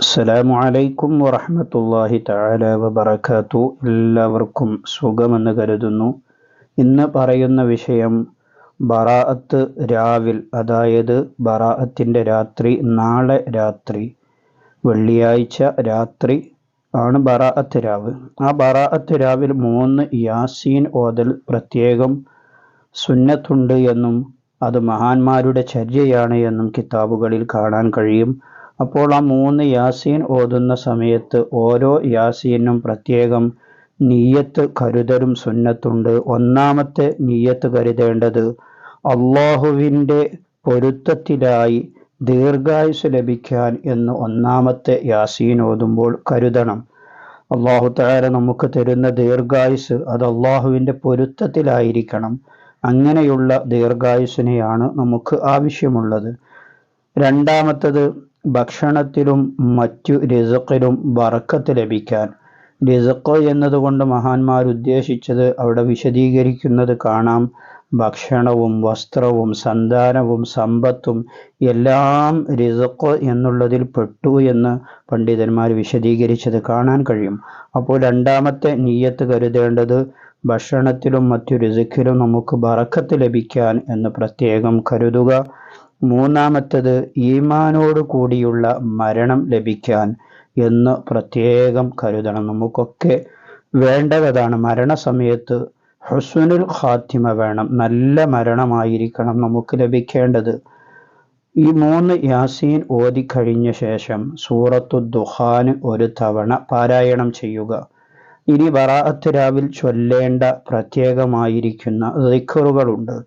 അസ്സലാമു അലൈക്കും വറഹ്മത്തുള്ളാഹി തആല വബറകാതുഹു. എല്ലാവർക്കും സുഖമെന്ന് കരുതുന്നു. ഇന്ന് പറയുന്ന വിഷയം ബറാഅത്ത് രാവിൽ, അതായത് ബറാഅത്തിൻ്റെ രാത്രി, നാളെ രാത്രി വെള്ളിയാഴ്ച രാത്രി ആണ് ബറാഅത്ത് രാവ്. ആ ബറാഅത്ത് രാവിൽ 3 യാസീൻ ഓതൽ പ്രത്യേകം സുന്നത്തുണ്ട് എന്നും അത് മഹാന്മാരുടെ ചര്യയാണ് എന്നും കിതാബുകളിൽ കാണാൻ കഴിയും. അപ്പോൾ ആ 3 യാസീൻ ഓതുന്ന സമയത്ത് ഓരോ യാസീനും പ്രത്യേകം നിയ്യത്ത് കരുതലും സുന്നത്തുണ്ട്. ഒന്നാമത്തെ നിയ്യത്ത് കരുതേണ്ടത് അള്ളാഹുവിൻ്റെ പൊരുത്തത്തിലായി ദീർഘായുസ് ലഭിക്കാൻ എന്ന് ഒന്നാമത്തെ യാസീൻ ഓതുമ്പോൾ കരുതണം. അള്ളാഹു തആല നമുക്ക് തരുന്ന ദീർഘായുസ് അത് അള്ളാഹുവിൻ്റെ പൊരുത്തത്തിലായിരിക്കണം. അങ്ങനെയുള്ള ദീർഘായുസിനെയാണ് നമുക്ക് ആവശ്യമുള്ളത്. രണ്ടാമത്തത് ഭക്ഷണത്തിലും മറ്റു റിസ്ഖിലും ബറക്കത്ത് ലഭിക്കാൻ. റിസ്ഖ് എന്നതുകൊണ്ട് മഹാന്മാർ ഉദ്ദേശിച്ചത് അവിടെ വിശദീകരിക്കുന്നത് കാണാം. ഭക്ഷണവും വസ്ത്രവും സന്താനവും സമ്പത്തും എല്ലാം റിസ്ഖ് എന്നുള്ളതിൽ പെട്ടു എന്ന് പണ്ഡിതന്മാർ വിശദീകരിച്ചത് കാണാൻ കഴിയും. അപ്പോൾ രണ്ടാമത്തെ നിയ്യത്ത് കരുതേണ്ടത് ഭക്ഷണത്തിലും മറ്റു റിസ്ഖിലും നമുക്ക് ബറക്കത്ത് ലഭിക്കാൻ എന്ന് പ്രത്യേകം കരുതുക. മൂന്നാമത്തത് ഈമാനോട് കൂടിയുള്ള മരണം ലഭിക്കാൻ എന്ന് പ്രത്യേകം കരുതണം. നമുക്കൊക്കെ വേണ്ടതാണ് മരണസമയത്ത് ഹുസ്നുൽ ഖാത്തിമ വേണം, നല്ല മരണമായിരിക്കണം നമുക്ക് ലഭിക്കേണ്ടത്. ഈ 3 യാസീൻ ഓതിക്കഴിഞ്ഞ ശേഷം സൂറത്തു ദുഖാൻ ഒരു തവണ പാരായണം ചെയ്യുക. ഇനി ബറാഅത്ത് രാവിൽ ചൊല്ലേണ്ട പ്രത്യേകമായിരിക്കുന്ന ദിക്റുകളുണ്ട്.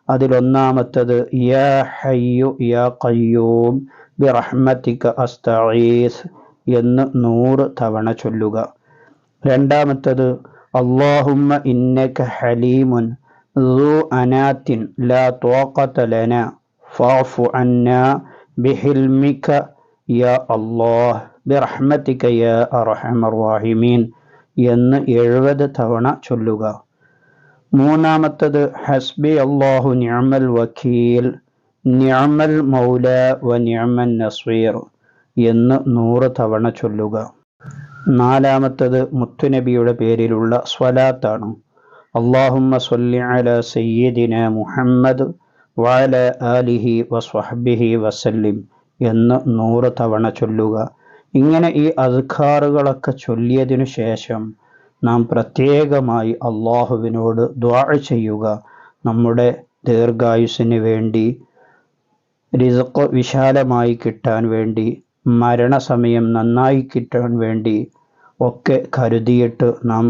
അതിലൊന്നാമത്തത് യാ ഹയ്യു യാ ഖയ്യൂം ബിറഹ്മതിക അസ്തഗീസ് എന്ന് 100 തവണ ചൊല്ലുക. രണ്ടാമത്തത് അല്ലാഹുമ്മ ഇന്നക ഹലീമുൻ ദു അനാത്തിൻ ലാ ത്വാഖത ലനാ ഫഅഫു അന്നാ ബിഹിൽമിക യാ അല്ലാഹ് ബിറഹ്മതിക യാ അർഹമർ റഹീമീൻ എന്ന് 70 തവണ ചൊല്ലുക. മൂന്നാമത്തത് ഹസ്ബി അല്ലാഹു നിഅമൽ വക്കീൽ നിഅമൽ മൗല വ നിഅമൻ നസീർ എന്ന് 100 തവണ ചൊല്ലുക. നാലാമത്തത് മുത്തുനബിയുടെ പേരിലുള്ള സ്വലാത്താണ്. അല്ലാഹുമ്മ സ്വല്ലി അലാ സയ്യിദിനാ മുഹമ്മദ് വഅലാ ആലിഹി വസ്വഹ്ബിഹി വസല്ലിം എന്ന് 100 തവണ ചൊല്ലുക. ഇങ്ങനെ ഈ അദ്കാറുകളൊക്കെ ചൊല്ലിയതിനു ശേഷം നാം പ്രത്യേകമായി അള്ളാഹുവിനോട് ദുആ ചെയ്യുക. നമ്മുടെ ദീർഘായുസ്സിന് വേണ്ടി, റിസ്ഖ് വിശാലമായി കിട്ടാൻ വേണ്ടി, മരണസമയം നന്നായി കിട്ടാൻ വേണ്ടി ഒക്കെ കരുതിയിട്ട് നാം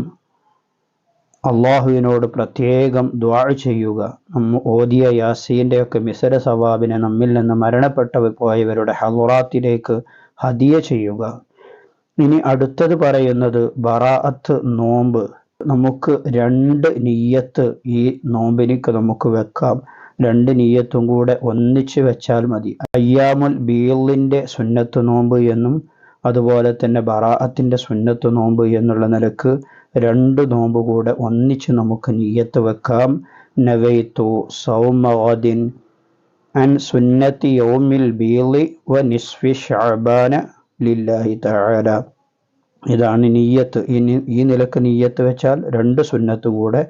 അള്ളാഹുവിനോട് പ്രത്യേകം ദുആ ചെയ്യുക. നമ്മൾ ഓതിയ യാസീൻ്റെ ഒക്കെ മിസ്ര സവാബിനെ നമ്മിൽ നിന്ന് മരണപ്പെട്ടു പോയവരുടെ ഹളറാത്തിലേക്ക് ഹദിയ ചെയ്യുക. ഇനി അടുത്തത് പറയുന്നത് ബറാഅത്ത് നോമ്പ്. നമുക്ക് 2 നിയ്യത്ത് ഈ നോമ്പിനിക്ക് നമുക്ക് വെക്കാം. 2 നിയ്യത്തും കൂടെ ഒന്നിച്ച് വെച്ചാൽ മതി. അയ്യാമുൽ ബീളിൻ്റെ സുന്നത്ത് നോമ്പ് എന്നും അതുപോലെ തന്നെ ബറാഅത്തിൻ്റെ സുന്നത്ത് നോമ്പ് എന്നുള്ള നിലക്ക് 2 നോമ്പ് കൂടെ ഒന്നിച്ച് നമുക്ക് നിയ്യത്ത് വെക്കാം. നവൈതു സൗമ ഗദിൻ അൻ സുന്നത്തി യൗമിൽ ബീളി വ നിസ്ഫി ശഅബാന ലില്ലാഹി തആല. ഇതാണ് നിയ്യത്ത്. ഈ നിലക്ക് നിയ്യത്ത് വെച്ചാൽ 2 സുന്നത്ത് കൂടെ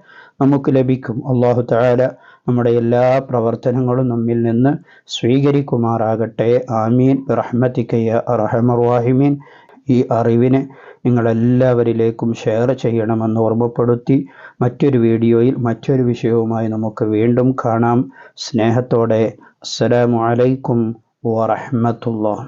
നമുക്ക് ലഭിക്കും. അല്ലാഹു തആല നമ്മുടെ എല്ലാ പ്രവർത്തനങ്ങളും നമ്മിൽ നിന്ന് സ്വീകരിക്കുമാറാകട്ടെ. ആമീൻ ബിറഹ്മതിക യാ അർഹമർ റഹീമീൻ. ഈ അറിവിനെ നിങ്ങളെല്ലാവരിലേക്കും ഷെയർ ചെയ്യണമെന്ന് ഓർമ്മപ്പെടുത്തി മറ്റൊരു വീഡിയോയിൽ മറ്റൊരു വിഷയവുമായി നമുക്ക് വീണ്ടും കാണാം. സ്നേഹത്തോടെ അസ്സലാമു അലൈക്കും വറഹ്മത്തുള്ളാഹി.